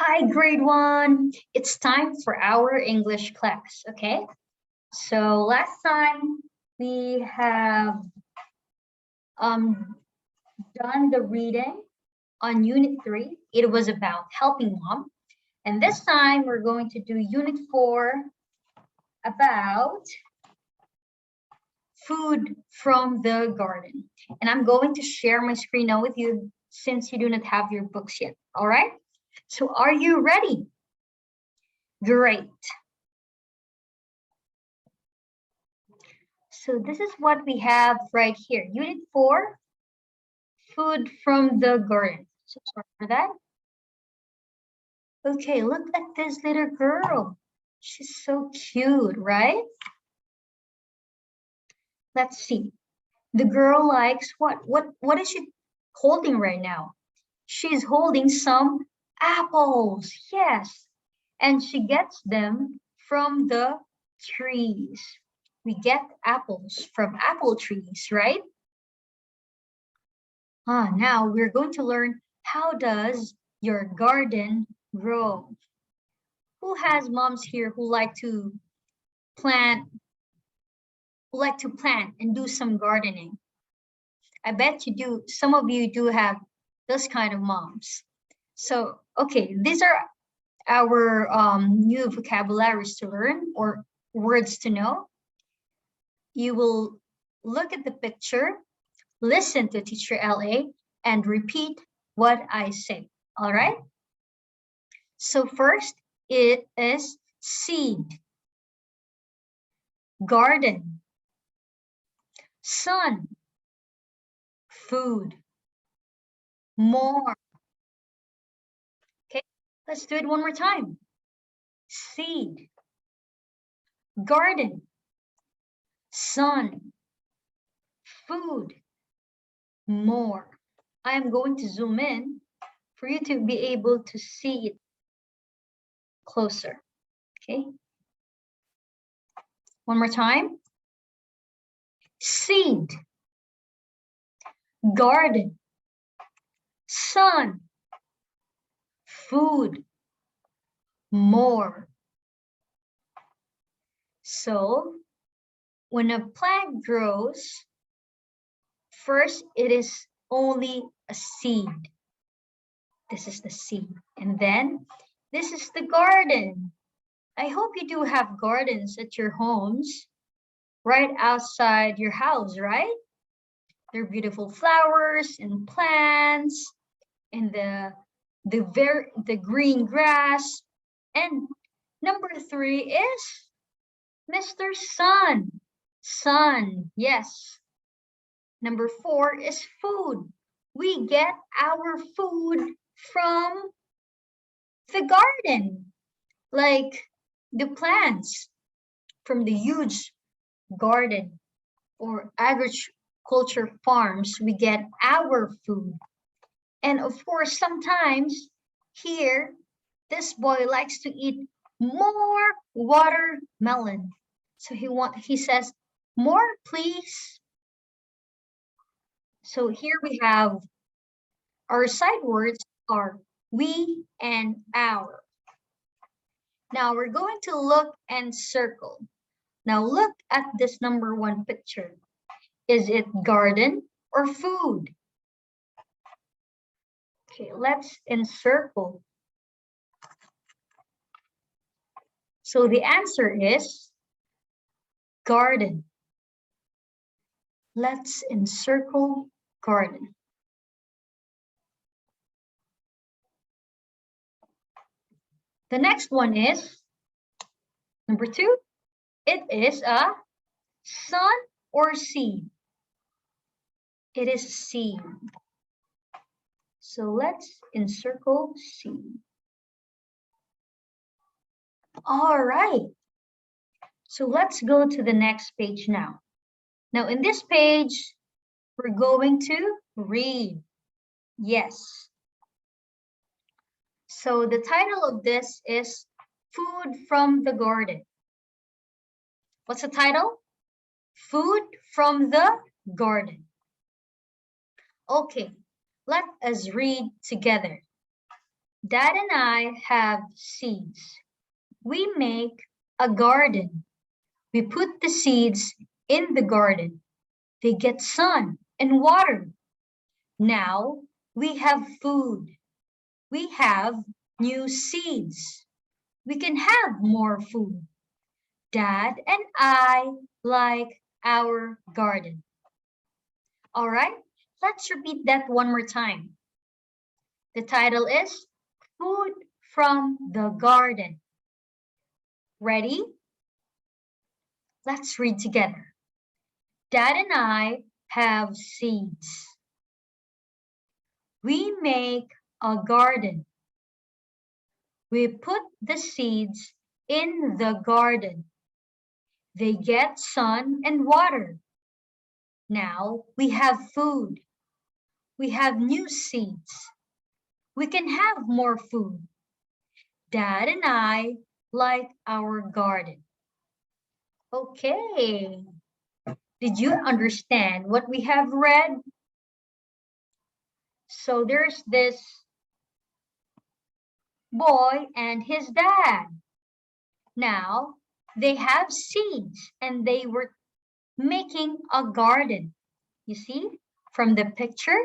Hi, grade one. It's time for our English class, okay? So last time we have done the reading on Unit 3. It was about helping mom. And this time we're going to do Unit 4 about food from the garden. And I'm going to share my screen now with you since you do not have your books yet, all right? So are you ready? Great. So this is what we have right here. Unit 4, food from the garden. So sorry for that. Okay, look at this little girl. She's so cute, right? Let's see. The girl likes what? What is she holding right now? She's holding some apples. Yes. And she gets them from the trees. We get apples from apple trees, right? Now we're going to learn, how does your garden grow? Who has moms here who like to plant, and do some gardening? I bet you do. Some of you do have those kind of moms. So, okay, these are our new vocabularies to learn or words to know. You will look at the picture, listen to Teacher LA, and repeat what I say, all right? So first, it is seed, garden, sun, food, more. Okay, let's do it one more time. Seed, garden, sun, food, more. I'm going to zoom in for you to be able to see it closer. Okay, one more time. Seed, garden, sun, food, more. So when a plant grows, first it is only a seed. This is the seed. And then this is the garden. I hope you do have gardens at your homes, right outside your house, right? They're beautiful flowers and plants and the green grass. And number 3 is Mr. Sun. Sun, yes. Number 4 is food. We get our food from the garden, like the plants from the huge garden or agriculture farms. We get our food. And of course, sometimes here, this boy likes to eat more watermelon. So he says, more please. So here we have our side words are we and our. Now we're going to look and circle. Now look at this number 1 picture. Is it garden or food? Okay, let's encircle. So the answer is garden. Let's encircle garden. The next one is number 2. It is a sun or seed. It is seed. So let's encircle seed. All right. So let's go to the next page now. Now in this page, we're going to read. Yes. So the title of this is Food from the Garden. What's the title? Food from the Garden. Okay, let us read together. Dad and I have seeds. We make a garden. We put the seeds in the garden. They get sun and water. Now we have food. We have new seeds. We can have more food. Dad and I like our garden. All right, let's repeat that one more time. The title is Food from the Garden. Ready? Let's read together. Dad and I have seeds. We make a garden. We put the seeds in the garden. They get sun and water. Now we have food. We have new seeds. We can have more food. Dad and I like our garden. Okay. Did you understand what we have read? So there's this boy and his dad. Now they have seeds and they were making a garden. You see from the picture?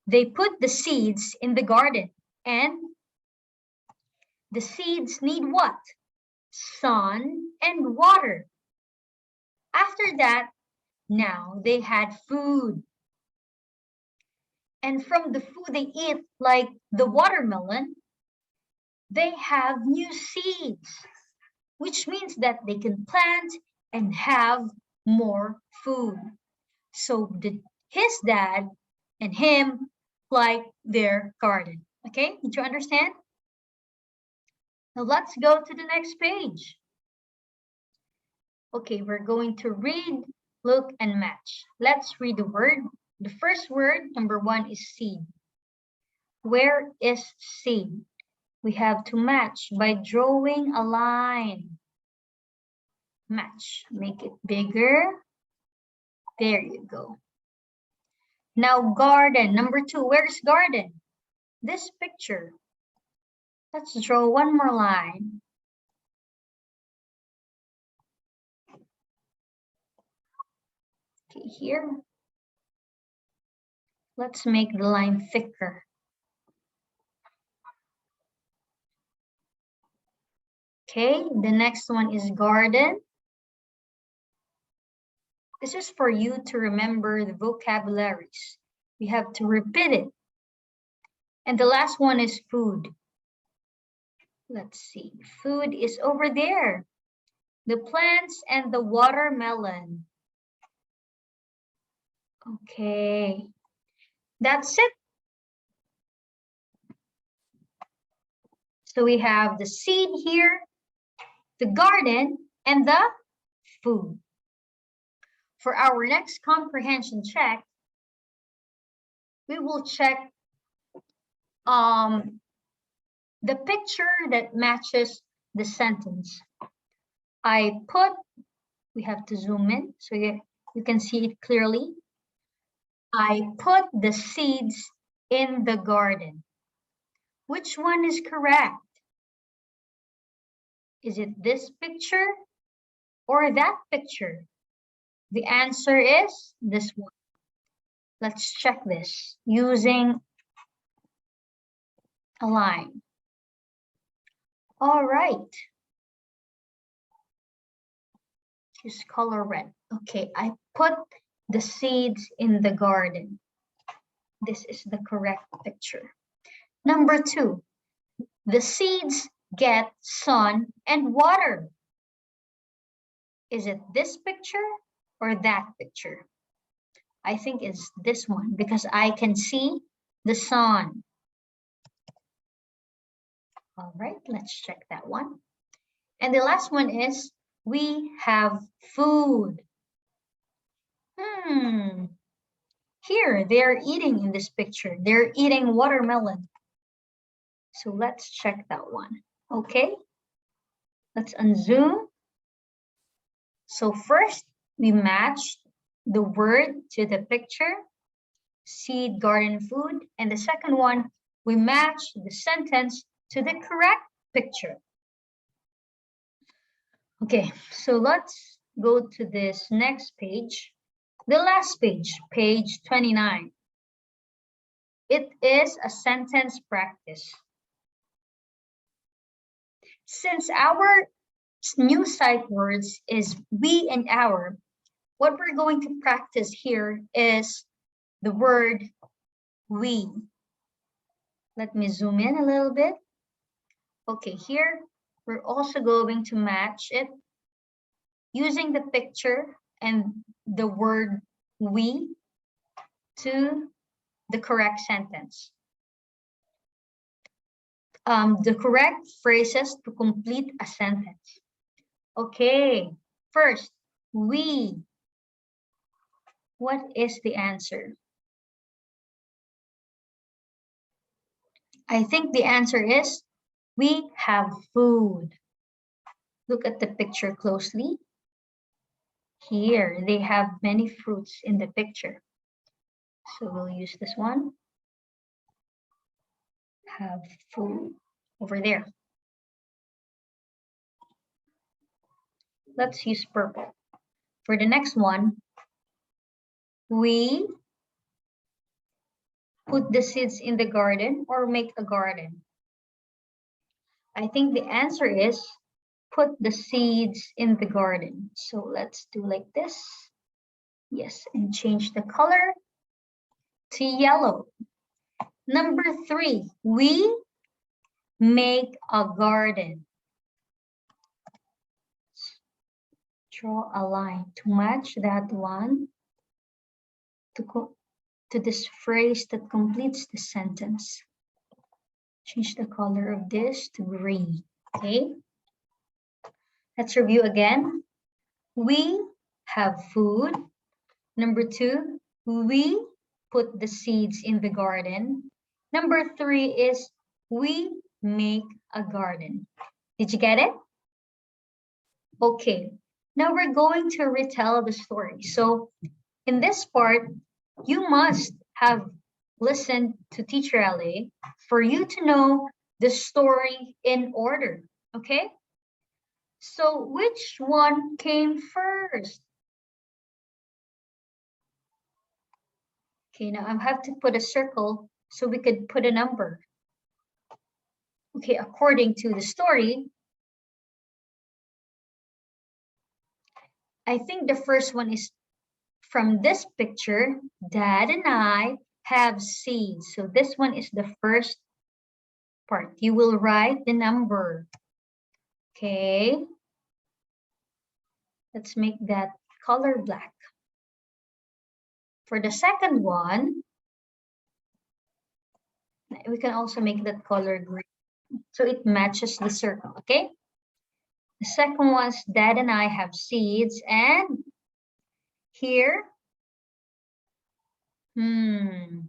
They put the seeds in the garden and the seeds need what? Sun and water. After that, now they had food. And from the food they eat, like the watermelon, they have new seeds, which means that they can plant and have more food. So his dad and him like their garden. Okay, did you understand? Now let's go to the next page. Okay, we're going to read, look, and match. Let's read the word. The first word, number 1, is seed. Where is seed? We have to match by drawing a line. Match, make it bigger. There you go. Now garden, number 2, where's garden? This picture. Let's draw one more line. Okay, here. Let's make the line thicker. Okay, the next one is garden. This is for you to remember the vocabularies. You have to repeat it. And the last one is food. Let's see, food is over there. The plants and the watermelon. Okay, that's it. So we have the seed here, the garden, and the food. For our next comprehension check, we will check the picture that matches the sentence. We have to zoom in so you can see it clearly. I put the seeds in the garden. Which one is correct? Is it this picture or that picture? The answer is this one. Let's check this using a line. All right. Choose color red. Okay, I put the seeds in the garden. This is the correct picture. Number 2, the seeds get sun and water. Is it this picture or that picture? I think it's this one because I can see the sun. All right, let's check that one. And the last one is we have food. Here, they're eating in this picture. They're eating watermelon. So let's check that one. Okay, let's unzoom. So first, we match the word to the picture, seed, garden, food. And the second one, we match the sentence to the correct picture. Okay, so let's go to this next page. The last page, page 29. It is a sentence practice. Since our new sight words is we and our, what we're going to practice here is the word we. Let me zoom in a little bit. Okay, here we're also going to match it using the picture and the word we to the correct sentence. The correct phrases to complete a sentence. Okay, first, we. What is the answer? I think the answer is we have food. Look at the picture closely. Here, they have many fruits in the picture. So we'll use this one. Have food over there. Let's use purple. For the next one, we put the seeds in the garden or make a garden. I think the answer is put the seeds in the garden. So let's do like this. Yes, and change the color to yellow. Number 3, we make a garden. Draw a line to match that one to this phrase that completes the sentence. Change the color of this to green, okay? Let's review again. We have food. Number 2, we put the seeds in the garden. Number 3 is we make a garden. Did you get it? Okay, now we're going to retell the story. So in this part, you must have listened to Teacher LA for you to know the story in order, okay? So which one came first? Okay, now I have to put a circle so we could put a number. Okay, according to the story, I think the first one is from this picture. Dad and I have seeds. So this one is the first part. You will write the number. Okay. Let's make that color black. For the second one, we can also make that color green. So it matches the circle, okay? The second one's Dad and I have seeds, and here, the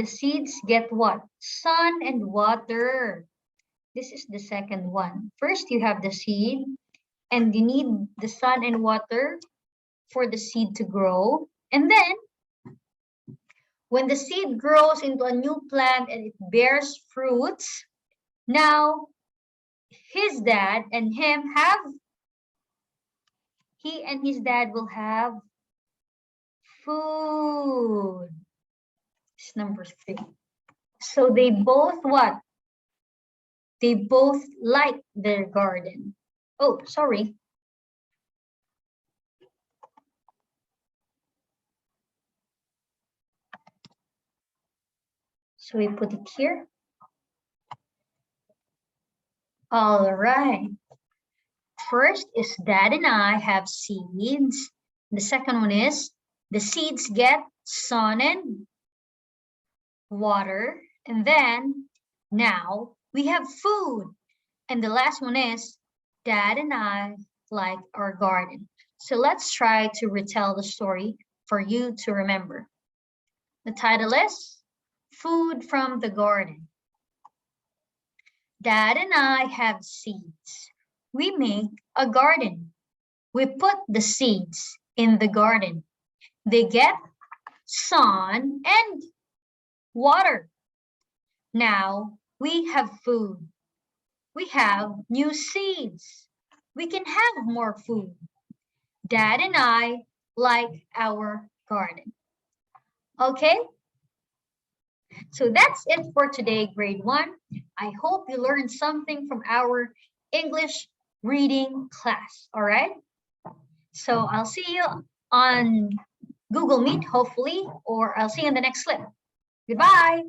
seeds get what? Sun and water. This is the second one. First, you have the seed, and you need the sun and water for the seed to grow. And then, when the seed grows into a new plant and it bears fruits, now his dad and he and his dad will have food. It's number 3. So they both what? They both like their garden. Oh, sorry. So we put it here. All right. First is Dad and I have seeds. The second one is the seeds get sun and water. And then now we have food. And the last one is Dad and I like our garden. So let's try to retell the story for you to remember. The title is Food from the Garden. Dad and I have seeds. We make a garden. We put the seeds in the garden. They get sun, and water. Now we have food. We have new seeds. We can have more food. Dad and I like our garden. Okay? So that's it for today, grade 1. I hope you learned something from our English reading class, all right? So I'll see you on Google Meet, hopefully, or I'll see you in the next clip. Goodbye.